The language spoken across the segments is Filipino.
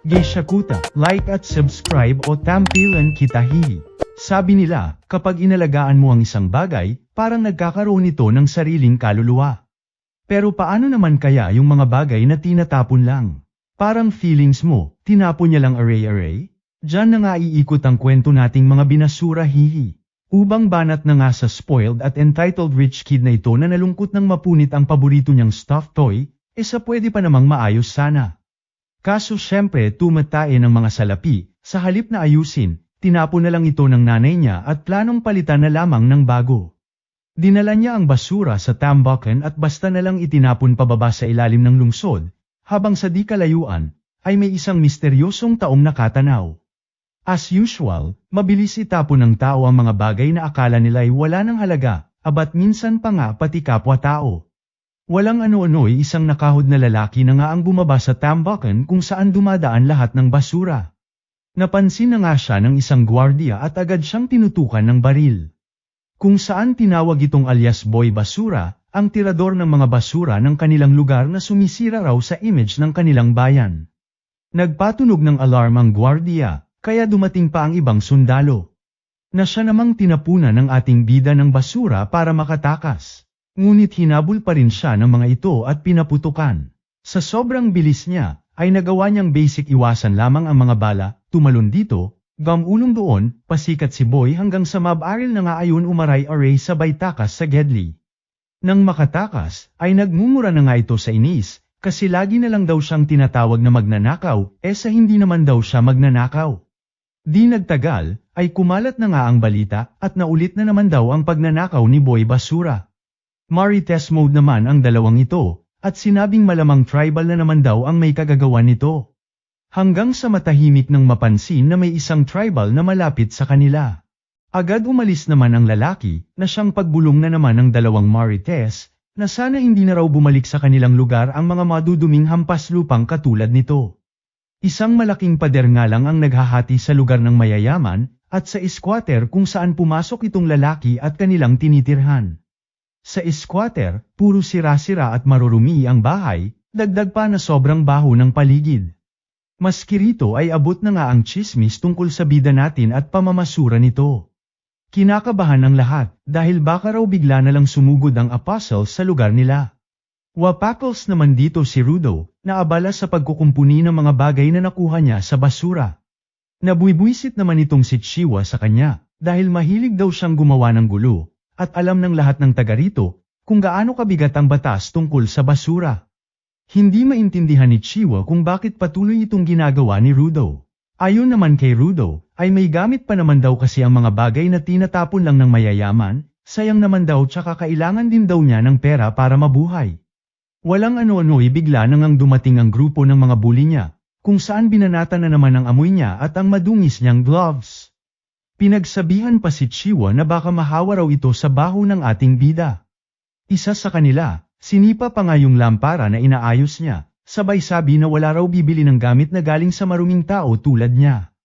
Geishakuta, like at subscribe o tampilan kita hihi. Sabi nila, kapag inalagaan mo ang isang bagay, parang nagkakaroon ito ng sariling kaluluwa. Pero paano naman kaya yung mga bagay na tinatapon lang? Parang feelings mo, tinapon niya lang array-array? Diyan na nga iikot ang kwento nating mga binasura hihi. Ubang banat na nga sa spoiled at entitled rich kid na ito na nalungkot nang mapunit ang paborito niyang stuffed toy, sa pwede pa namang maayos sana. Kaso syempre tumatay ng mga salapi, sa halip na ayusin, tinapon na lang ito ng nanay niya at planong palitan na lamang ng bago. Dinala niya ang basura sa tambakan at basta na lang itinapon pababa sa ilalim ng lungsod, habang sa di kalayuan, ay may isang misteryosong taong nakatanaw. As usual, mabilis itapon ng tao ang mga bagay na akala nila'y wala ng halaga, abat minsan pa nga pati kapwa-tao. Walang ano-ano'y isang nakahod na lalaki na nga ang bumaba sa tambakan kung saan dumadaan lahat ng basura. Napansin na nga siya ng isang gwardiya at agad siyang tinutukan ng baril. Kung saan tinawag itong alias Boy Basura, ang tirador ng mga basura ng kanilang lugar na sumisira raw sa image ng kanilang bayan. Nagpatunog ng alarm ang gwardiya, kaya dumating pa ang ibang sundalo. Na siya namang tinapunan ng ating bida ng basura para makatakas. Ngunit hinabol pa rin siya ng mga ito at pinaputukan. Sa sobrang bilis niya, ay nagawa niyang basic iwasan lamang ang mga bala, tumalon dito, gamulong doon, pasikat si Boy hanggang sa mabaril na nga ayon umaray-aray sabay takas sa Gedli. Nang makatakas, ay nagmumura na nga ito sa inis, kasi lagi na lang daw siyang tinatawag na magnanakaw, sa hindi naman daw siya magnanakaw. Di nagtagal, ay kumalat na nga ang balita at naulit na naman daw ang pagnanakaw ni Boy Basura. Marites mode naman ang dalawang ito, at sinabing malamang tribal na naman daw ang may kagagawan nito. Hanggang sa matahimik nang mapansin na may isang tribal na malapit sa kanila. Agad umalis naman ang lalaki, na siyang pagbulong na naman ng dalawang Marites, na sana hindi na raw bumalik sa kanilang lugar ang mga maduduming hampas lupang katulad nito. Isang malaking pader nga lang ang naghahati sa lugar ng mayayaman, at sa squatter kung saan pumasok itong lalaki at kanilang tinitirhan. Sa squatter, puro sira-sira at marurumi ang bahay, dagdag pa na sobrang baho ng paligid. Maski rito ay abot na nga ang tsismis tungkol sa bida natin at pamamasura nito. Kinakabahan ang lahat, dahil baka raw bigla na lang sumugod ang apostles sa lugar nila. Wapakles naman dito si Rudo, na abala sa pagkukumpuni ng mga bagay na nakuha niya sa basura. Nabuibwisit naman itong si Chiwa sa kanya, dahil mahilig daw siyang gumawa ng gulo. At alam ng lahat ng taga rito, kung gaano kabigat ang batas tungkol sa basura. Hindi maintindihan ni Chiwa kung bakit patuloy itong ginagawa ni Rudo. Ayon naman kay Rudo, ay may gamit pa naman daw kasi ang mga bagay na tinatapon lang ng mayayaman, sayang naman daw tsaka kailangan din daw niya ng pera para mabuhay. Walang ano-ano'y bigla nang dumating ang grupo ng mga bully niya, kung saan binanatan na naman ang amoy niya at ang madungis niyang gloves. Pinagsabihan pa si Chiwa na baka mahawa raw ito sa baho ng ating bida. Isa sa kanila, sinipa pa nga yung lampara na inaayos niya, sabay sabi na wala raw bibili ng gamit na galing sa maruming tao tulad niya.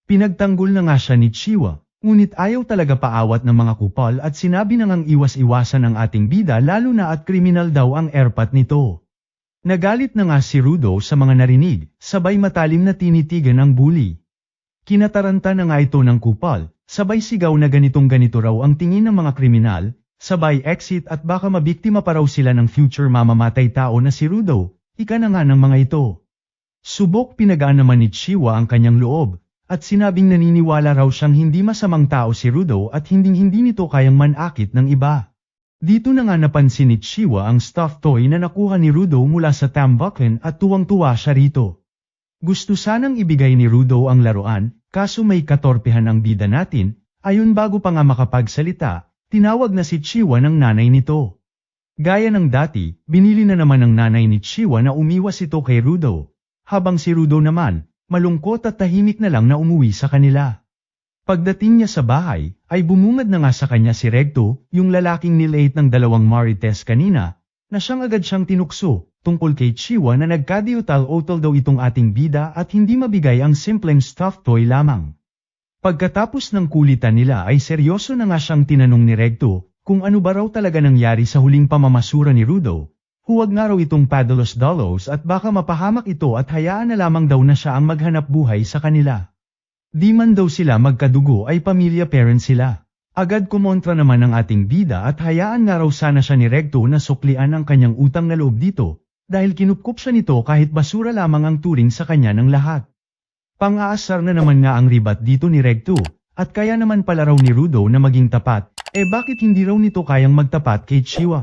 Pinagtanggol na nga siya ni Chiwa, ngunit ayaw talaga paawat ng mga kupal at sinabi na ngang iwas-iwasan ang ating bida lalo na at kriminal daw ang airpat nito. Nagalit na nga si Rudo sa mga narinig, sabay matalim na tinitigan ang bully. Kinataranta na nga ito ng kupal, sabay sigaw na ganitong-ganito raw ang tingin ng mga kriminal, sabay exit at baka mabiktima pa raw sila ng future mamamatay tao na si Rudo, ika na nga ng mga ito. Subok pinagaan naman ni Chiwa ang kanyang loob, at sinabing naniniwala raw siyang hindi masamang tao si Rudo at hinding-hindi nito kayang manakit ng iba. Dito na nga napansin ni Chiwa ang stuffed toy na nakuha ni Rudo mula sa tambakan at tuwang-tuwa siya rito. Gusto sanang ibigay ni Rudo ang laruan, kaso may katorpehan ang bida natin, ayon bago pa nga makapagsalita, tinawag na si Chiwa ng nanay nito. Gaya ng dati, binili na naman ng nanay ni Chiwa na umiwas ito kay Rudo, habang si Rudo naman, malungkot at tahimik na lang na umuwi sa kanila. Pagdating niya sa bahay, ay bumungad na nga sa kanya si Recto, yung lalaking nilate ng dalawang Marites kanina, na siyang agad siyang tinukso, tungkol kay Chiwa na nagkadiutal-otal daw itong ating bida at hindi mabigay ang simpleng stuffed toy lamang. Pagkatapos ng kulitan nila ay seryoso na nga siyang tinanong ni Recto, kung ano ba raw talaga nangyari sa huling pamamasura ni Rudo, Huwag nga raw itong padalos-dalos at baka mapahamak ito at hayaan na lamang daw na siya ang maghanap buhay sa kanila. Di man daw sila magkadugo ay pamilya parent sila. Agad kumontra naman ang ating bida at hayaan nga raw sana siya ni Recto na suklian ang kanyang utang na loob dito, dahil kinupkup siya nito kahit basura lamang ang turing sa kanya ng lahat. Pang-aasar na naman nga ang ribat dito ni Recto, at kaya naman pala raw ni Rudo na maging tapat, bakit hindi raw nito kayang magtapat kay Chiwa?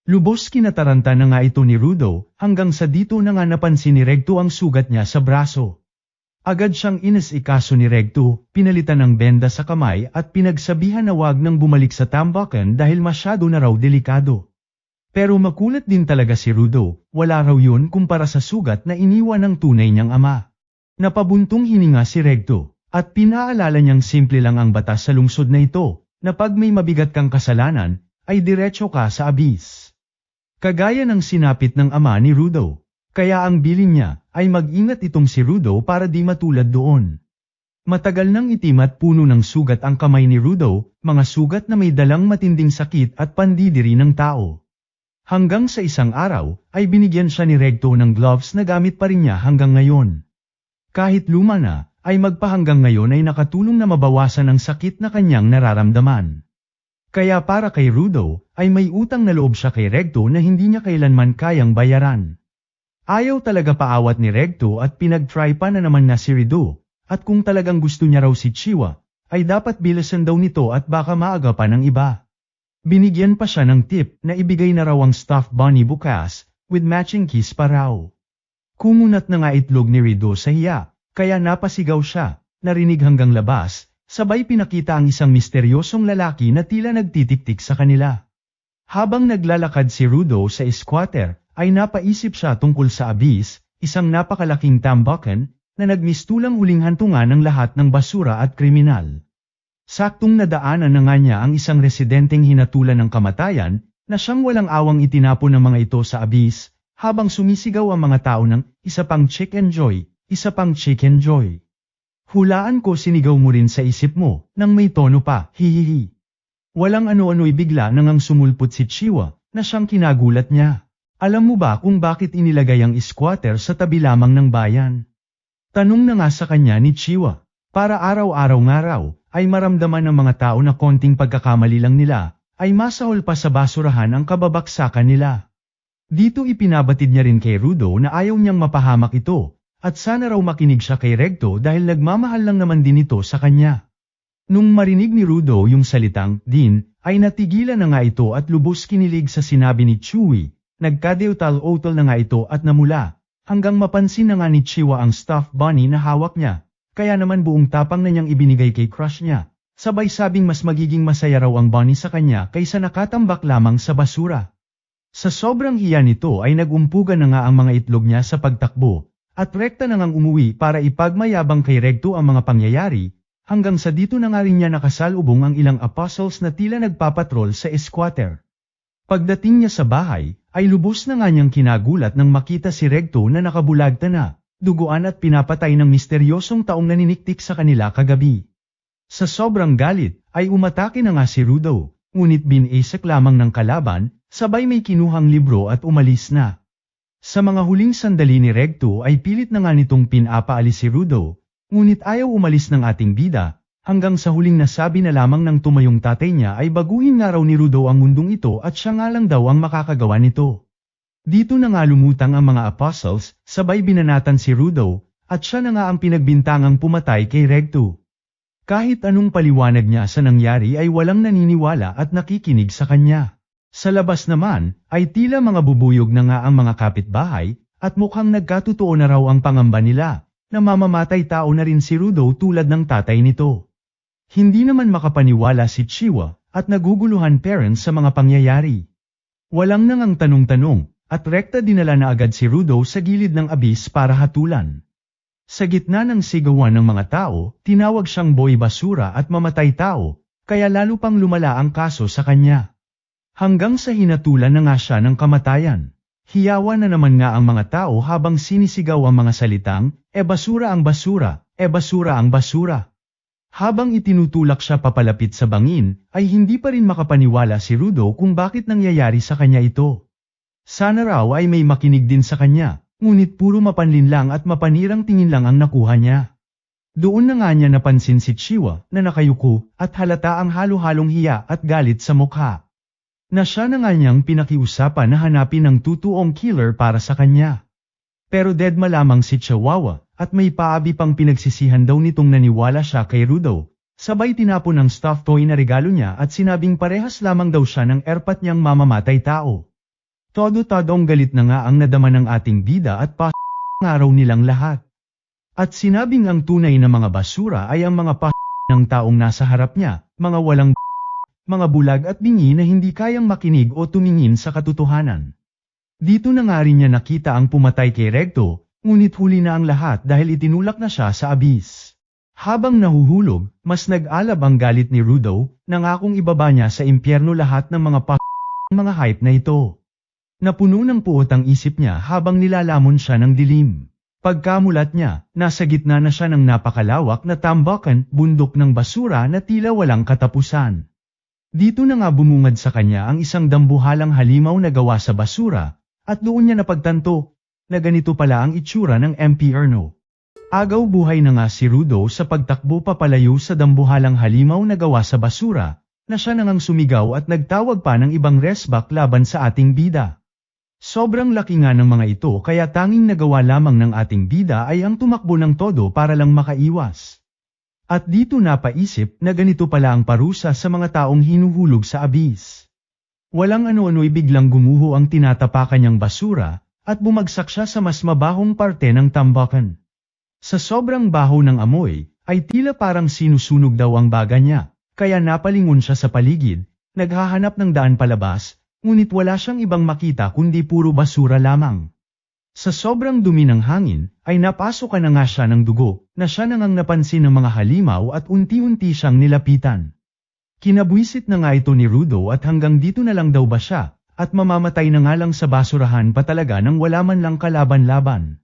Lubos kinataranta na nga ito ni Rudo, hanggang sa dito na nga napansin ni Recto ang sugat niya sa braso. Agad siyang inas-ikaso ni Recto, pinalitan ng benda sa kamay at pinagsabihan na wag nang bumalik sa tambakan dahil masyado na raw delikado. Pero makulat din talaga si Rudo, wala raw yun kumpara sa sugat na iniwan ng tunay niyang ama. Napabuntong hininga si Recto, at pinaalala niyang simple lang ang batas sa lungsod na ito, na pag may mabigat kang kasalanan, ay diretso ka sa abis. Kagaya ng sinapit ng ama ni Rudo, kaya ang bilin niya ay mag-ingat itong si Rudo para di matulad doon. Matagal nang itim at puno ng sugat ang kamay ni Rudo, mga sugat na may dalang matinding sakit at pandidiri ng tao. Hanggang sa isang araw, ay binigyan siya ni Recto ng gloves na gamit pa rin niya hanggang ngayon. Kahit luma na, ay magpahanggang ngayon ay nakatulong na mabawasan ang sakit na kanyang nararamdaman. Kaya para kay Rudo, ay may utang na loob siya kay Recto na hindi niya kailanman kayang bayaran. Ayaw talaga paawat ni Recto at pinag-try pa na naman na si Rudo, at kung talagang gusto niya raw si Chiwa, ay dapat bilasan daw nito at baka maaga pa ng iba. Binigyan pa siya ng tip na ibigay na raw ang stuffed bunny bukas, with matching kiss pa raw. Kumunat na nga itlog ni Rudo sa hiya, kaya napasigaw siya, narinig hanggang labas, sabay pinakita ang isang misteryosong lalaki na tila nagtitiktik sa kanila. Habang naglalakad si Rudo sa squatter, ay napaisip siya tungkol sa abis, isang napakalaking tambakan, na nagmistulang huling hantungan ng lahat ng basura at kriminal. Saktong nadaanan na nga niya ang isang residenteng hinatulan ng kamatayan, na siyang walang awang itinapon ng mga ito sa abis, habang sumisigaw ang mga tao ng, isa pang chicken joy, isa pang chicken joy. Hulaan ko sinigaw mo rin sa isip mo, nang may tono pa, hihihi. Walang ano-ano'y bigla nang sumulpot si Chiwa, na siyang kinagulat niya. Alam mo ba kung bakit inilagay ang squatter sa tabi lamang ng bayan? Tanong na nga sa kanya ni Chiwa, para araw-araw nga raw, ay maramdaman ng mga tao na konting pagkakamali lang nila, ay masahol pa sa basurahan ang kababaksakan nila. Dito ipinabatid niya rin kay Rudo na ayaw niyang mapahamak ito, at sana raw makinig siya kay Recto dahil nagmamahal lang naman din ito sa kanya. Nung marinig ni Rudo yung salitang, din, ay natigilan na nga ito at lubos kinilig sa sinabi ni Chewie, nagkadeutal-otol na nga ito at namula, hanggang mapansin na nga ni Chiwa ang stuffed bunny na hawak niya, kaya naman buong tapang na niyang ibinigay kay crush niya, sabay sabing mas magiging masaya raw ang bunny sa kanya kaysa nakatambak lamang sa basura. Sa sobrang hiya nito ay nagumpugan na nga ang mga itlog niya sa pagtakbo, at rekta na ngang umuwi para ipagmayabang kay Recto ang mga pangyayari, hanggang sa dito na nga rin niya nakasalubong ang ilang apostles na tila nagpapatrol sa squatter. Pagdating niya sa bahay, ay lubos na nga niyang kinagulat nang makita si Recto na nakabulagta na, duguan at pinapatay ng misteryosong taong naniniktik sa kanila kagabi. Sa sobrang galit, ay umatake na nga si Rudo, ngunit binisak lamang ng kalaban, sabay may kinuhang libro at umalis na. Sa mga huling sandali ni Recto ay pilit na nga nitong pinapaalis si Rudo, ngunit ayaw umalis ng ating bida, hanggang sa huling nasabi na lamang ng tumayong tatay niya ay baguhin nga raw ni Rudo ang mundong ito at siya nga lang daw ang makakagawa nito. Dito na nga lumutang ang mga apostles, sabay binanatan si Rudo, at siya na nga ang pinagbintangang pumatay kay Recto. Kahit anong paliwanag niya sa nangyari ay walang naniniwala at nakikinig sa kanya. Sa labas naman, ay tila mga bubuyog na nga ang mga kapitbahay, at mukhang nagkatotoo na raw ang pangamba nila, na mamamatay tao na rin si Rudo tulad ng tatay nito. Hindi naman makapaniwala si Chiwa, at naguguluhan parents sa mga pangyayari. Walang nangang tanong-tanong, at rekta dinala na agad si Rudo sa gilid ng abis para hatulan. Sa gitna ng sigawan ng mga tao, tinawag siyang boy basura at mamatay tao, kaya lalo pang lumala ang kaso sa kanya. Hanggang sa hinatulan na nga siya ng kamatayan. Hiyawa na naman nga ang mga tao habang sinisigaw ang mga salitang, basura ang basura, basura ang basura. Habang itinutulak siya papalapit sa bangin, ay hindi pa rin makapaniwala si Rudo kung bakit nangyayari sa kanya ito. Sana raw ay may makinig din sa kanya, ngunit puro mapanlinlang at mapanirang tingin lang ang nakuha niya. Doon na nga niya napansin si Chiwa na nakayuko at halata ang halo-halong hiya at galit sa mukha. Na siya na nga niyang pinakiusapan na hanapin ang tutuong killer para sa kanya. Pero dead malamang si Chihuahua at may paabi pang pinagsisihan daw nitong naniwala siya kay Rudo. Sabay tinapon ang stuffed toy na regalo niya at sinabing parehas lamang daw siya ng erpat niyang mamamatay tao. Todo-todong galit na nga ang nadama ng ating bida at araw nilang lahat. At sinabing ang tunay na mga basura ay ang mga ng taong nasa harap niya, mga walang mga bulag at bingi na hindi kayang makinig o tumingin sa katotohanan. Dito na nga rin niya nakita ang pumatay kay Recto, ngunit huli na ang lahat dahil itinulak na siya sa abyss. Habang nahuhulog, mas nag-alab ang galit ni Rudo, nangakong ibaba niya sa impyerno lahat ng mga hype na ito. Napuno ng puot ang isip niya habang nilalamon siya ng dilim. Pagkamulat niya, nasa gitna na siya ng napakalawak na tambakan, bundok ng basura na tila walang katapusan. Dito na nga bumungad sa kanya ang isang dambuhalang halimaw na gawa sa basura, at doon niya napagtanto, na ganito pala ang itsura ng impyerno. Agaw buhay na nga si Rudo sa pagtakbo papalayo sa dambuhalang halimaw na gawa sa basura, na siya nangang sumigaw at nagtawag pa ng ibang resback laban sa ating bida. Sobrang laki nga ng mga ito kaya tanging nagawa lamang ng ating bida ay ang tumakbo ng todo para lang makaiwas. At dito napaisip na ganito pala ang parusa sa mga taong hinuhulog sa abyss. Walang ano-ano'y biglang gumuho ang tinatapakan niyang basura, at bumagsak siya sa mas mabahong parte ng tambakan. Sa sobrang baho ng amoy, ay tila parang sinusunog daw ang baga niya, kaya napalingon siya sa paligid, naghahanap ng daan palabas, ngunit wala siyang ibang makita kundi puro basura lamang. Sa sobrang dumi ng hangin, ay napasukan na nga siya ng dugo, na siya nangang napansin ng mga halimaw at unti-unti siyang nilapitan. Kinabwisit na nga ito ni Rudo at hanggang dito na lang daw ba siya, at mamamatay na nga lang sa basurahan pa talaga nang wala man lang kalaban-laban.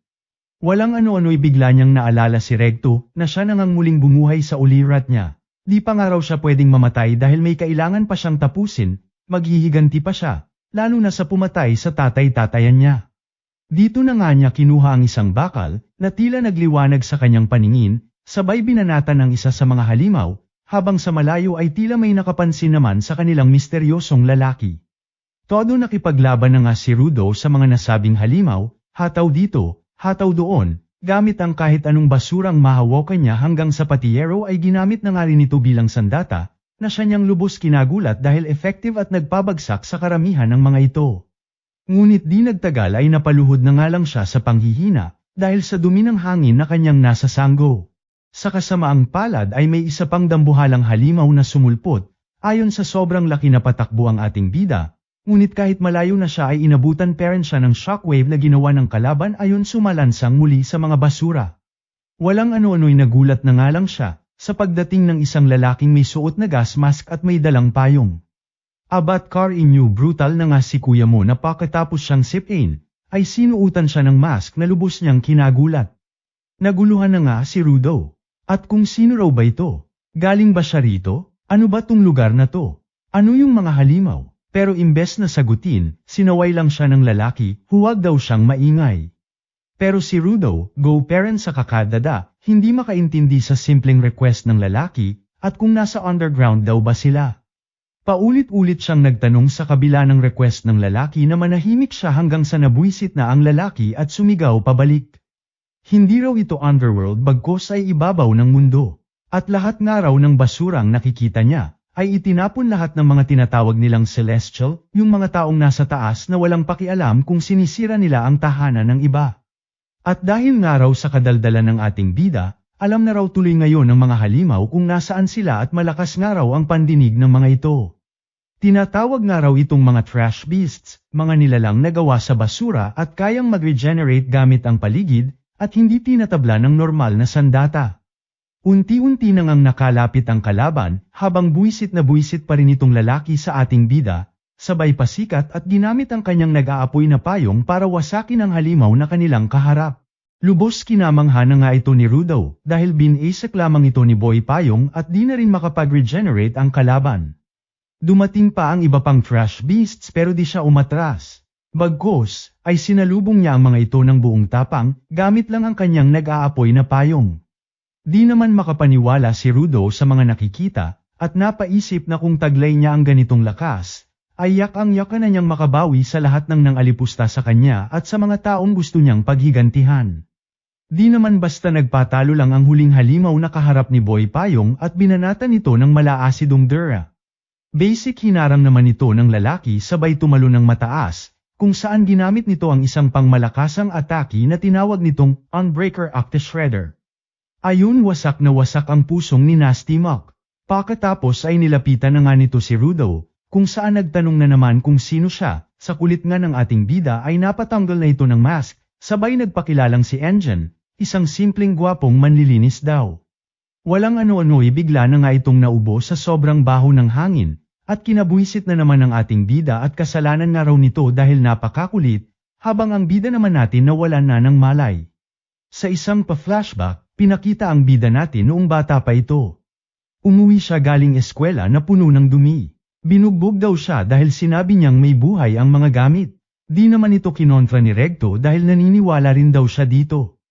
Walang ano-ano'y bigla niyang naalala si Recto na siya nangang muling bumuhay sa ulirat niya. Di pa nga raw siya pwedeng mamatay dahil may kailangan pa siyang tapusin, maghihiganti pa siya, lalo na sa pumatay sa tatay-tatayan niya. Dito na nga niya kinuha ang isang bakal na tila nagliwanag sa kanyang paningin, sabay binanatan ang isa sa mga halimaw, habang sa malayo ay tila may nakapansin naman sa kanilang misteryosong lalaki. Todo nakipaglaban na nga si Rudo sa mga nasabing halimaw, hataw dito, hataw doon, gamit ang kahit anong basurang mahawakan niya hanggang sa patiyero ay ginamit na nga rin ito bilang sandata, na siya niyang lubos kinagulat dahil effective at nagpabagsak sa karamihan ng mga ito. Ngunit di nagtagal ay napaluhod na nga lang siya sa panghihina, dahil sa dumi ng hangin na kanyang nasa sanggo. Sa kasamaang palad ay may isa pang dambuhalang halimaw na sumulpot, ayon sa sobrang laki na patakbo ang ating bida. Ngunit kahit malayo na siya ay inabutan pa rin siya ng shockwave na ginawa ng kalaban ayon sumalansang muli sa mga basura. Walang ano-ano'y nagulat na nga lang siya, sa pagdating ng isang lalaking may suot na gas mask at may dalang payong. Abat car inyo brutal na nga si kuya mo na pagkatapos siyang sipin, ay sinuutan siya ng mask na lubos niyang kinagulat. Naguluhan na nga si Rudo. At kung sino raw ba ito? Galing ba siya rito? Ano ba tong lugar na to? Ano yung mga halimaw? Pero imbes na sagutin, sinaway lang siya ng lalaki, huwag daw siyang maingay. Pero si Rudo, go parent sa kakadada, hindi makaintindi sa simpleng request ng lalaki, at kung nasa underground daw ba sila. Paulit-ulit siyang nagtanong sa kabila ng request ng lalaki na manahimik siya hanggang sa nabuisit na ang lalaki at sumigaw pabalik. Hindi raw ito underworld bagkos ay ibabaw ng mundo, at lahat nga raw ng basurang nakikita niya, ay itinapon lahat ng mga tinatawag nilang celestial, yung mga taong nasa taas na walang pakialam kung sinisira nila ang tahanan ng iba. At dahil nga raw sa kadaldalan ng ating bida, alam na raw tuloy ngayon ng mga halimaw kung nasaan sila at malakas nga raw ang pandinig ng mga ito. Tinatawag nga raw itong mga trash beasts, mga nilalang nagawa sa basura at kayang mag-regenerate gamit ang paligid, at hindi tinatabla ng normal na sandata. Unti-unti nang nakalapit ang kalaban, habang buwisit na buwisit pa rin itong lalaki sa ating bida, sabay pasikat at ginamit ang kanyang nag-aapoy na payong para wasakin ang halimaw na kanilang kaharap. Lubos kinamangha na nga ito ni Rudo, dahil binisak lamang ito ni Boy Payong at di na rin makapag-regenerate ang kalaban. Dumating pa ang iba pang trash beasts pero di siya umatras. Bagkus, ay sinalubong niya ang mga ito ng buong tapang, gamit lang ang kanyang nag-aapoy na payong. Di naman makapaniwala si Rudo sa mga nakikita, at napaisip na kung taglay niya ang ganitong lakas, ay yak-ang-yaka na niyang makabawi sa lahat ng nangalipusta sa kanya at sa mga taong gusto niyang paghigantihan. Di naman basta nagpatalo lang ang huling halimaw na kaharap ni Boy Payong at binanatan ito ng malaasidong dura. Basic hinarang naman ito ng lalaki sabay tumalo ng mataas, kung saan ginamit nito ang isang pangmalakasang atake na tinawag nitong Unbreaker Octa Shredder. Ayun, wasak na wasak ang pusong ni Nasty Mock. Pagkatapos ay nilapitan na nga nito si Rudo, kung saan nagtanong na naman kung sino siya. Sa kulit nga ng ating bida ay napatanggal na ito ng mask, sabay nagpakilalang si Engine, isang simpleng gwapong manlilinis daw. Walang ano-ano'y bigla na nga itong naubo sa sobrang baho ng hangin, at kinabuisit na naman ng ating bida at kasalanan nga raw nito dahil napakakulit, habang ang bida naman natin nawalan na ng malay. Sa isang pa-flashback, pinakita ang bida natin noong bata pa ito. Umuwi siya galing eskwela na puno ng dumi. Binugbog daw siya dahil sinabi niyang may buhay ang mga gamit. Di naman ito kinontra ni Recto dahil naniniwala rin daw siya dito.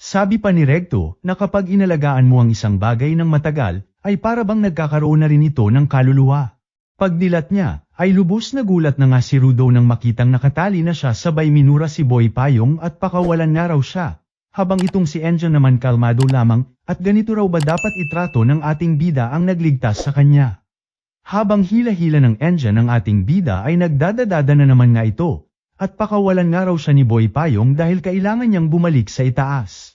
Sabi pa ni Recto na kapag inalagaan mo ang isang bagay ng matagal, ay para bang nagkakaroon na rin ito ng kaluluwa. Pagdilat niya, ay lubos na gulat na nga si Rudo nang makitang nakatali na siya sabay minura si Boy Payong at pakawalan nga raw siya. Habang itong si Engine naman kalmado lamang, at ganito raw ba dapat itrato ng ating bida ang nagligtas sa kanya. Habang hila-hila ng Engine ang ating bida ay nagdadadada na naman nga ito, at pakawalan nga raw siya ni Boy Payong dahil kailangan niyang bumalik sa itaas.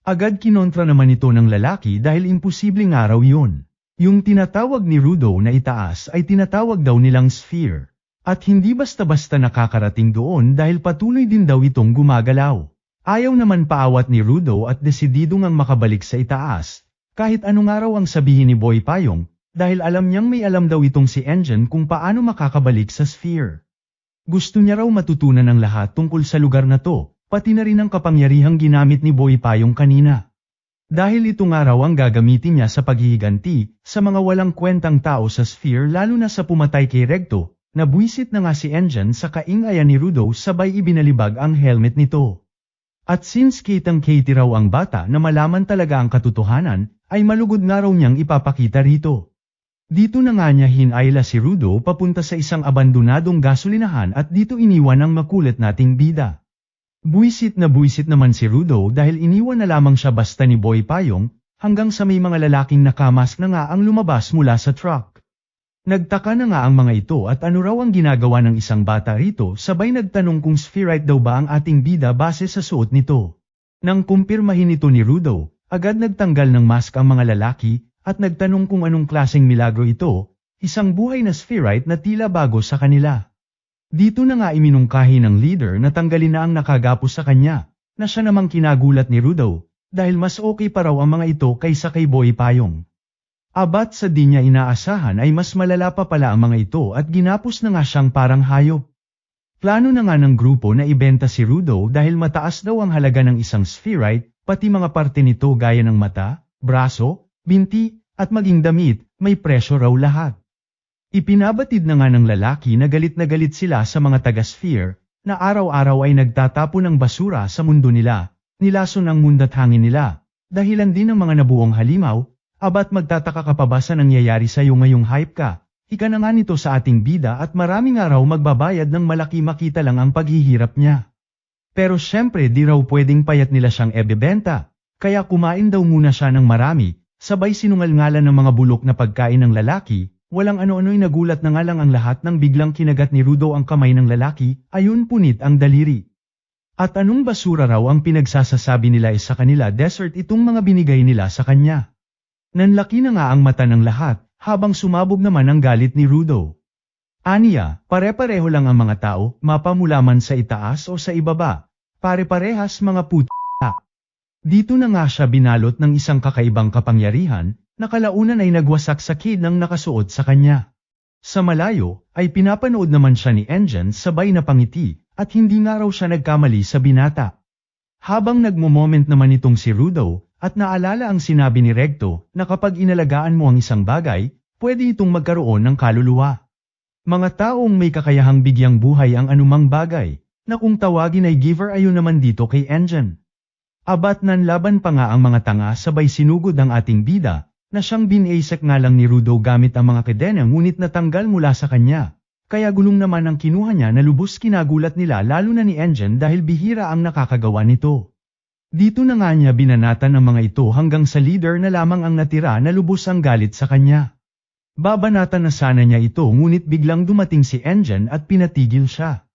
Agad kinontra naman ito ng lalaki dahil imposibleng araw yun. Yung tinatawag ni Rudo na itaas ay tinatawag daw nilang sphere. At hindi basta-basta nakakarating doon dahil patuloy din daw itong gumagalaw. Ayaw naman paawat ni Rudo at desidido ngang makabalik sa itaas, kahit anong araw ang sabihin ni Boy Payong, dahil alam niyang may alam daw itong si Engine kung paano makakabalik sa sphere. Gusto niya raw matutunan ng lahat tungkol sa lugar na to, pati na rin ang kapangyarihang ginamit ni Boy Payong kanina. Dahil ito nga raw ang gagamitin niya sa paghihiganti sa mga walang kwentang tao sa sphere lalo na sa pumatay kay Recto, nabuisit na nga si Engine sa kaingayan ni Rudo sabay ibinalibag ang helmet nito. At since kitang-kiti raw ang bata na malaman talaga ang katotohanan, ay malugod nga raw niyang ipapakita rito. Dito na nga niya hinayla si Rudo papunta sa isang abandonadong gasolinahan at dito iniwan ang makulit nating bida. Buisit naman si Rudo dahil iniwan na lamang siya basta ni Boy Payong, hanggang sa may mga lalaking nakamask na nga ang lumabas mula sa truck. Nagtaka na nga ang mga ito at ano raw ang ginagawa ng isang bata rito sabay nagtanong kung spherite daw ba ang ating bida base sa suot nito. Nang kumpirmahin ito ni Rudo, agad nagtanggal ng mask ang mga lalaki at nagtanong kung anong klaseng milagro ito, isang buhay na spherite na tila bago sa kanila. Dito na nga iminungkahi ng leader na tanggalin na ang nakagapos sa kanya, na siya namang kinagulat ni Rudo, dahil mas okay pa raw ang mga ito kaysa kay Boy Payong. Abat sa di niya inaasahan ay mas malala pa pala ang mga ito at ginapos na nga siyang parang hayop. Plano na nga ng grupo na ibenta si Rudo dahil mataas daw ang halaga ng isang spherite, pati mga parte nito gaya ng mata, braso, binti, at maging damit, may presyo raw lahat. Ipinabatid na nga ng lalaki na galit sila sa mga taga-sphere, na araw-araw ay nagtatapo ng basura sa mundo nila, nilason ang munda't hangin nila, dahilan din ng mga nabuong halimaw. Abat magtataka ka pa ba sa nangyayari sa iyo ngayong hype ka? Ika na nga nito sa ating bida at maraming araw magbabayad ng malaki makita lang ang paghihirap niya. Pero syempre di raw pwedeng payat nila siyang ebebenta, kaya kumain daw muna siya ng marami, sabay sinungal-ngalan ng mga bulok na pagkain ng lalaki, walang ano-ano'y nagulat na nga lang ang lahat nang biglang kinagat ni Rudo ang kamay ng lalaki, ayun punit ang daliri. At anong basura raw ang pinagsasasabi nila sa kanila desert itong mga binigay nila sa kanya. Nanlaki na nga ang mata ng lahat, habang sumabog naman ang galit ni Rudo. Aniya, pare-pareho lang ang mga tao, mapamula man sa itaas o sa ibaba, pare-parehas mga puta. Dito na nga siya binalot ng isang kakaibang kapangyarihan, na kalaunan ay nagwasak sa kid ng nakasuot sa kanya. Sa malayo, ay pinapanood naman siya ni Engine sabay na pangiti, at hindi nga raw siya nagkamali sa binata. Habang nagmo-moment naman itong si Rudo, at naalala ang sinabi ni Recto na kapag inalagaan mo ang isang bagay, pwede itong magkaroon ng kaluluwa. Mga taong may kakayahang bigyang buhay ang anumang bagay, na kung tawagin ay giver ayon naman dito kay Engine. Abat nanlaban pa nga ang mga tanga sabay sinugod ang ating bida, na siyang binasek nga lang ni Rudo gamit ang mga kadena ngunit natanggal mula sa kanya. Kaya gulong naman ang kinuha niya na lubos kinagulat nila lalo na ni Engine dahil bihira ang nakakagawa nito. Dito na nga niya binanatan ang mga ito hanggang sa leader na lamang ang natira na lubos ang galit sa kanya. Babanatan na sana niya ito ngunit biglang dumating si Engine at pinatigil siya.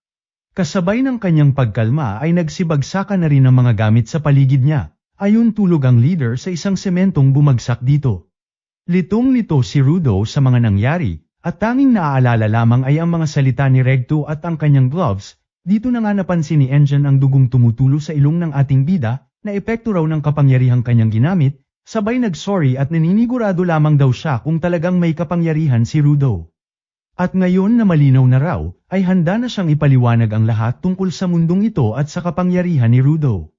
Kasabay ng kanyang pagkalma ay nagsibagsakan na rin ang mga gamit sa paligid niya, ayon tulog ang leader sa isang sementong bumagsak dito. Litong-lito si Rudo sa mga nangyari, at tanging naaalala lamang ay ang mga salita ni Regto at ang kanyang gloves. Dito na nga napansin ni Engine ang dugong tumutulo sa ilong ng ating bida, na epekto raw ng kapangyarihang kanyang ginamit, sabay nag-sorry at naninigurado lamang daw siya kung talagang may kapangyarihan si Rudo. At ngayon na malinaw na raw, ay handa na siyang ipaliwanag ang lahat tungkol sa mundong ito at sa kapangyarihan ni Rudo.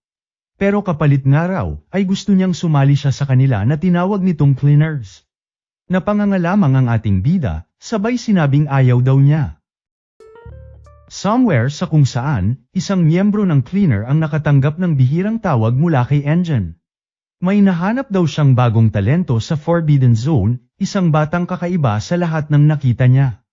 Pero kapalit nga raw, ay gusto niyang sumali siya sa kanila na tinawag nitong cleaners. Napanganga lamang ang ating bida, sabay sinabing ayaw daw niya. Somewhere sa kung saan, isang miyembro ng cleaner ang nakatanggap ng bihirang tawag mula kay Engine. May nahanap daw siyang bagong talento sa Forbidden Zone, isang batang kakaiba sa lahat ng nakita niya.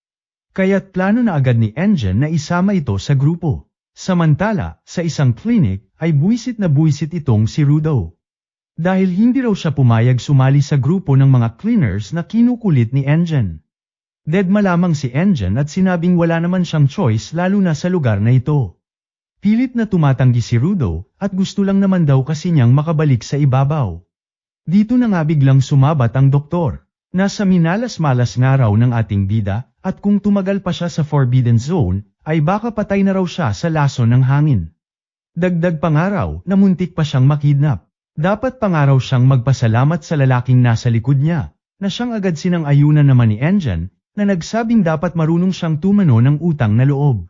Kaya't plano na agad ni Engine na isama ito sa grupo. Samantala, sa isang clinic, ay buwisit na buwisit itong si Rudo. Dahil hindi raw siya pumayag sumali sa grupo ng mga cleaners na kinukulit ni Engine. Deadma lamang si Engine at sinabing wala naman siyang choice lalo na sa lugar na ito. Pilit na tumatanggi si Rudo, at gusto lang naman daw kasi niyang makabalik sa ibabaw. Dito na nga biglang sumabat ang doktor. Nasa minalas-malas nga raw ng ating bida, at kung tumagal pa siya sa Forbidden Zone, ay baka patay na raw siya sa lason ng hangin. Dagdag pa nga raw na muntik pa siyang makidnap. Dapat pa nga raw siyang magpasalamat sa lalaking nasa likod niya, na siyang agad sinang-ayunan naman ni Engine, na nagsabing dapat marunong siyang tumano ng utang na loob.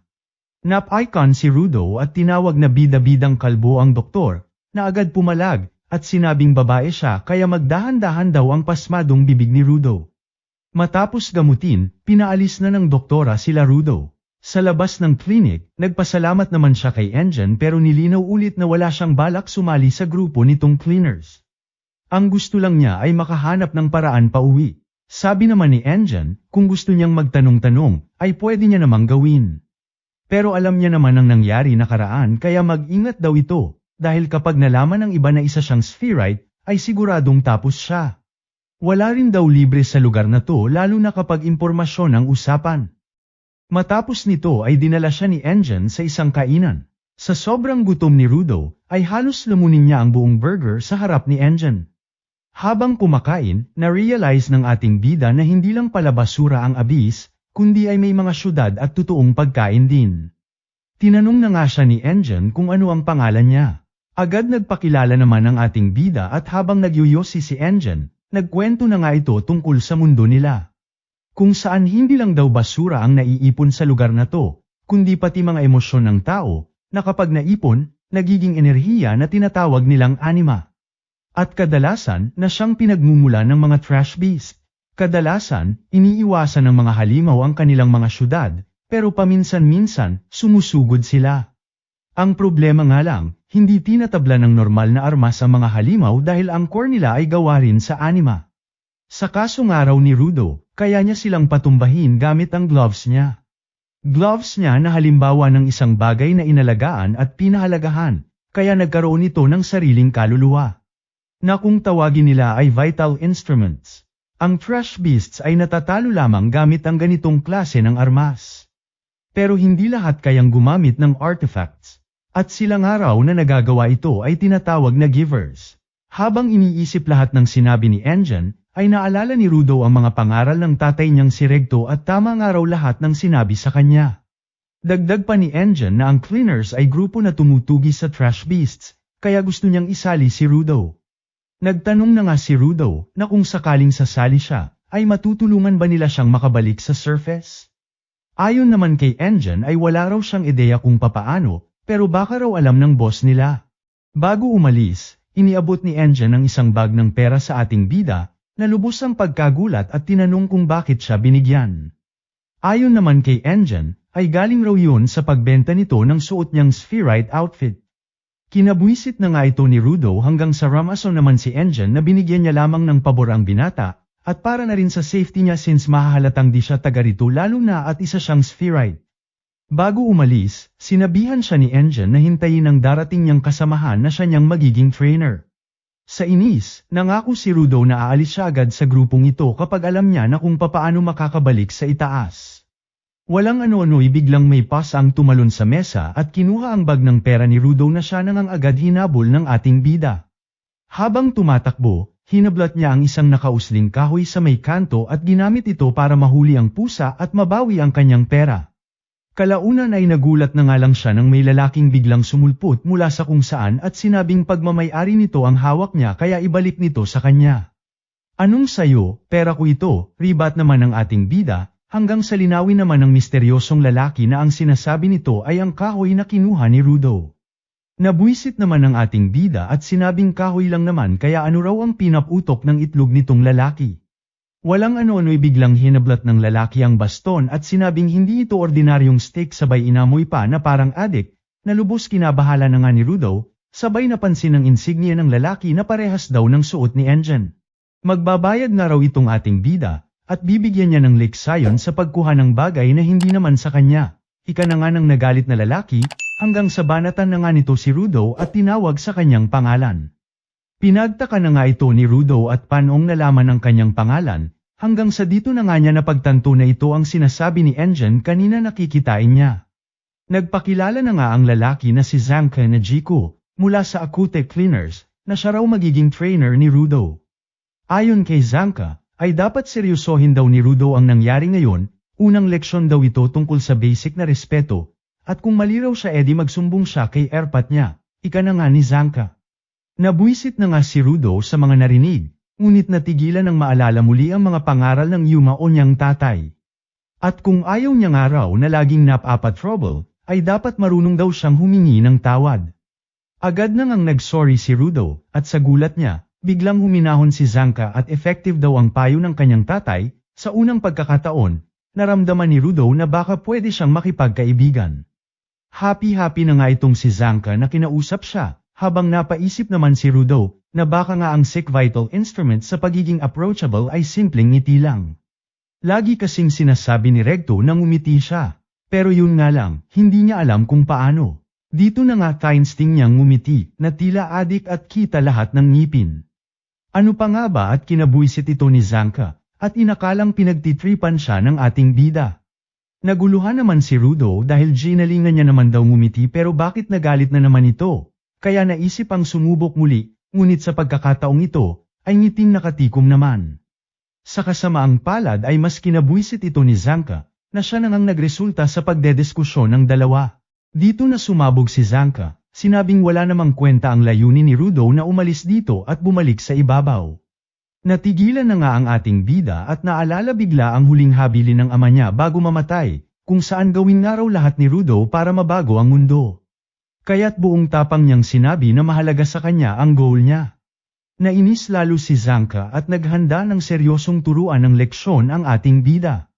Nap-icon si Rudo at tinawag na bida-bidang kalbo ang doktor, na agad pumalag, at sinabing babae siya kaya magdahan-dahan daw ang pasmadong bibig ni Rudo. Matapos gamutin, pinaalis na ng doktora sila Rudo. Sa labas ng clinic, nagpasalamat naman siya kay Engine pero nilinaw ulit na wala siyang balak sumali sa grupo nitong cleaners. Ang gusto lang niya ay makahanap ng paraan pa uwi. Sabi naman ni Engine, kung gusto niyang magtanong-tanong, ay pwede niya namang gawin. Pero alam niya naman ang nangyari nakaraan kaya mag-ingat daw ito, dahil kapag nalaman ng iba na isa siyang spherite, ay siguradong tapos siya. Wala rin daw libre sa lugar na to lalo na kapag impormasyon ang usapan. Matapos nito ay dinala siya ni Engine sa isang kainan. Sa sobrang gutom ni Rudo, ay halos lamunin niya ang buong burger sa harap ni Engine. Habang kumakain, na-realize ng ating bida na hindi lang pala basura ang abis, kundi ay may mga syudad at totoong pagkain din. Tinanong na nga siya ni Engine kung ano ang pangalan niya. Agad nagpakilala naman ang ating bida at habang nagyuyosi si Engine, nagkwento na nga ito tungkol sa mundo nila. Kung saan hindi lang daw basura ang naiipon sa lugar na to, kundi pati mga emosyon ng tao, na kapag naipon, nagiging enerhiya na tinatawag nilang anima. At kadalasan na siyang pinagmumula ng mga trash beast. Kadalasan, iniiwasan ng mga halimaw ang kanilang mga syudad, pero paminsan-minsan, sumusugod sila. Ang problema nga lang, hindi tinatabla ng normal na armas ang mga halimaw dahil ang core nila ay gawa rin sa anima. Sa kaso nga raw ni Rudo, kaya niya silang patumbahin gamit ang gloves niya. Gloves niya na halimbawa ng isang bagay na inalagaan at pinahalagahan, kaya nagkaroon ito ng sariling kaluluwa. Na kung tawagin nila ay vital instruments. Ang trash beasts ay natatalo lamang gamit ang ganitong klase ng armas. Pero hindi lahat kayang gumamit ng artifacts. At sila nga raw na nagagawa ito ay tinatawag na givers. Habang iniisip lahat ng sinabi ni Engine, ay naalala ni Rudo ang mga pangaral ng tatay niyang si Regto at tama nga raw lahat ng sinabi sa kanya. Dagdag pa ni Engine na ang cleaners ay grupo na tumutugi sa trash beasts, kaya gusto niyang isali si Rudo. Nagtanong na nga si Rudo na kung sakaling sasali siya, ay matutulungan ba nila siyang makabalik sa surface? Ayon naman kay Engine ay wala raw siyang ideya kung papaano, pero baka raw alam ng boss nila. Bago umalis, iniabot ni Engine ang isang bag ng pera sa ating bida, na lubos ang pagkagulat at tinanong kung bakit siya binigyan. Ayon naman kay Engine, ay galing raw yun sa pagbenta nito ng suot niyang spherite outfit. Kinabwisit na nga ito ni Rudo hanggang sa ramaso naman si Engine na binigyan niya lamang ng pabor ang binata, at para na rin sa safety niya since mahahalatang di siya taga rito lalo na at isa siyang spherite. Bago umalis, sinabihan siya ni Engine na hintayin ang darating niyang kasamahan na siya niyang magiging trainer. Sa inis, nangako si Rudo na aalis siya agad sa grupong ito kapag alam niya na kung papaano makakabalik sa itaas. Walang ano-ano'y biglang may pasang tumalon sa mesa at kinuha ang bag ng pera ni Rudo na siya nang agad hinabol ng ating bida. Habang tumatakbo, hinablat niya ang isang nakausling kahoy sa may kanto at ginamit ito para mahuli ang pusa at mabawi ang kanyang pera. Kalaunan ay nagulat na nga lang siya nang may lalaking biglang sumulpot mula sa kung saan at sinabing pagmamay-ari nito ang hawak niya kaya ibalik nito sa kanya. Anong sayo, pera ko ito, ribat naman ng ating bida, hanggang sa linawin naman ng misteryosong lalaki na ang sinasabi nito ay ang kahoy na kinuha ni Rudo. Nabwisit naman ng ating bida at sinabing kahoy lang naman kaya ano raw ang pinaputok ng itlog nitong lalaki. Walang ano-ano'y biglang hinablat ng lalaki ang baston at sinabing hindi ito ordinaryong steak sabay inamoy pa na parang adik, na lubos kinabahala na nga ni Rudo, sabay napansin ng insignia ng lalaki na parehas daw ng suot ni Engine. Magbabayad na raw itong ating bida, at bibigyan niya ng leksayon sa pagkuha ng bagay na hindi naman sa kanya. Ika na nga ng nagalit na lalaki, hanggang sa banatan na nga nito si Rudo at tinawag sa kanyang pangalan. Pinagtaka na nga ito ni Rudo at panong nalaman ang kanyang pangalan, hanggang sa dito na nga niya napagtanto na ito ang sinasabi ni Engine kanina nakikitain niya. Nagpakilala na nga ang lalaki na si Zanka Najiko, mula sa Akute Cleaners, na siya raw magiging trainer ni Rudo. Ayon kay Zanka, ay dapat seryosohin daw ni Rudo ang nangyari ngayon, unang leksyon daw ito tungkol sa basic na respeto, at kung mali raw siya edi magsumbong siya kay erpat niya, ika na nga ni Zanka. Nabwisit na nga si Rudo sa mga narinig, ngunit natigilan ng maalala muli ang mga pangaral ng Yuma o niyang tatay. At kung ayaw niya nga raw na laging napa-trouble, ay dapat marunong daw siyang humingi ng tawad. Agad na ngang nag-sorry si Rudo, at sa gulat niya, biglang huminahon si Zanka at effective daw ang payo ng kanyang tatay. Sa unang pagkakataon, naramdaman ni Rudo na baka pwede siyang makipagkaibigan. Happy-happy na nga itong si Zanka na kinausap siya, habang napaisip naman si Rudo, na baka nga ang sick vital instrument sa pagiging approachable ay simpleng ngiti lang. Lagi kasing sinasabi ni Recto na ngumiti siya, pero yun nga lang, hindi niya alam kung paano. Dito na nga instinct niyang ngumiti, na tila adik at kita lahat ng ngipin. Ano pa nga ba at kinabuisit ito ni Zanka, at inakalang pinagtitripan siya ng ating bida. Naguluhan naman si Rudo dahil ginalingan niya naman daw ngumiti pero bakit nagalit na naman ito? Kaya naisip ang sumubok muli, ngunit sa pagkakataong ito, ay ngiting nakatikom naman. Sa kasamaang palad ay mas kinabuisit ito ni Zanka, na siya nang nagresulta sa pagdediskusyon ng dalawa. Dito na sumabog si Zanka, sinabing wala namang kwenta ang layunin ni Rudo na umalis dito at bumalik sa ibabaw. Natigilan na nga ang ating bida at naalala bigla ang huling habilin ng ama niya bago mamatay, kung saan gawin nga raw lahat ni Rudo para mabago ang mundo. Kaya't buong tapang niyang sinabi na mahalaga sa kanya ang goal niya. Nainis lalo si Zanka at naghanda ng seryosong turuan ng leksyon ang ating bida.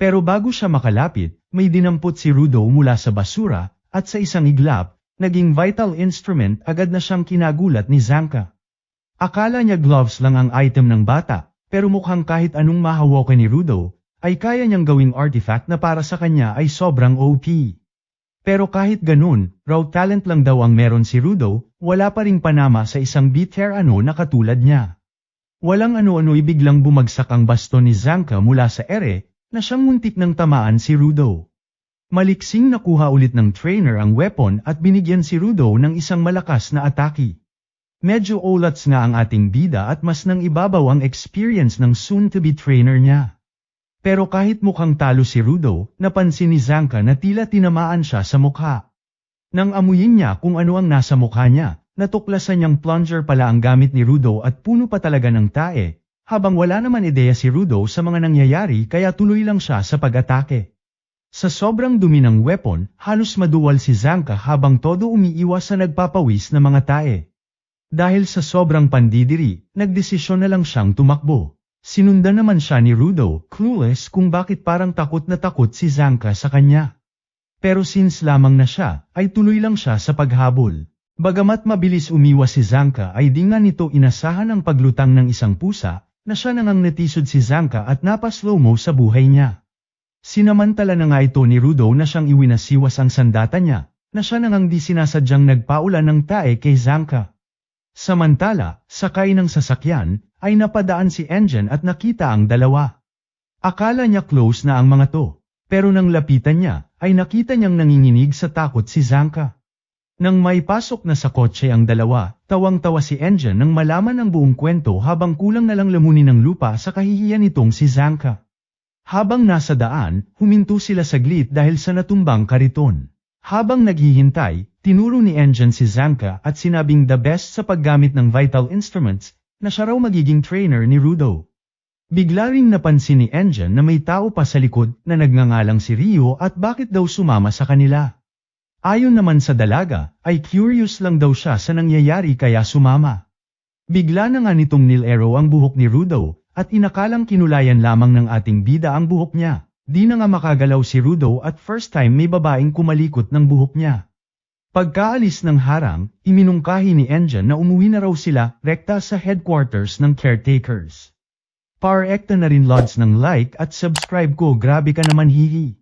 Pero bago siya makalapit, may dinampot si Rudo mula sa basura, at sa isang iglap, naging vital instrument agad na siyang kinagulat ni Zanka. Akala niya gloves lang ang item ng bata, pero mukhang kahit anong mahawakan ni Rudo, ay kaya niyang gawing artifact na para sa kanya ay sobrang OP. Pero kahit ganun, raw talent lang daw ang meron si Rudo, wala pa ring panama sa isang veterano na katulad niya. Walang ano-ano'y biglang bumagsak ang baston ni Zanka mula sa ere, na siyang muntik ng tamaan si Rudo. Maliksing nakuha ulit ng trainer ang weapon at binigyan si Rudo ng isang malakas na atake. Medyo olats nga ang ating bida at mas nang ibabaw ang experience ng soon-to-be trainer niya. Pero kahit mukhang talo si Rudo, napansin ni Zanka na tila tinamaan siya sa mukha. Nang amuyin niya kung ano ang nasa mukha niya, natuklasan niyang plunger pala ang gamit ni Rudo at puno pa talaga ng tae, habang wala naman ideya si Rudo sa mga nangyayari kaya tuloy lang siya sa pag-atake. Sa sobrang dumi ng weapon, halos maduwal si Zanka habang todo umiiwas sa nagpapawis na mga tae. Dahil sa sobrang pandidiri, nagdesisyon na lang siyang tumakbo. Sinundan naman siya ni Rudo, clueless kung bakit parang takot na takot si Zanka sa kanya. Pero since lamang na siya, ay tuloy lang siya sa paghabol. Bagamat mabilis umiwas si Zanka ay di nga nito inasahan ang paglutang ng isang pusa, na siya nangang natisod si Zanka at napaslow-mo sa buhay niya. Sinamantala na nga ito ni Rudo na siyang iwinasiwas ang sandata niya, na siya nangang di sinasadyang nagpaulan ng tae kay Zanka. Samantala, sakay ng sasakyan, ay napadaan si Engine at nakita ang dalawa. Akala niya close na ang mga to, pero nang lapitan niya, ay nakita niyang nanginginig sa takot si Zanka. Nang may pasok na sa kotse ang dalawa, tawang-tawa si Engine nang malaman ang buong kwento habang kulang na lang lamunin ng lupa sa kahihiyan nitong si Zanka. Habang nasa daan, huminto sila saglit dahil sa natumbang kariton. Habang naghihintay, tinuro ni Engine si Zanka at sinabing the best sa paggamit ng vital instruments, na siya raw magiging trainer ni Rudo. Bigla ring napansin ni Engine na may tao pa sa likod na nagngangalang si Rio at bakit daw sumama sa kanila. Ayon naman sa dalaga, ay curious lang daw siya sa nangyayari kaya sumama. Bigla na nga nitong nilero ang buhok ni Rudo, at inakalang kinulayan lamang ng ating bida ang buhok niya. Di na nga makagalaw si Rudo at first time may babaeng kumalikot ng buhok niya. Pagkaalis ng harang, iminungkahi ni Engine na umuwi na raw sila rekta sa headquarters ng caretakers. Par-ekta na rin lods ng like at subscribe ko, grabe ka naman hihi.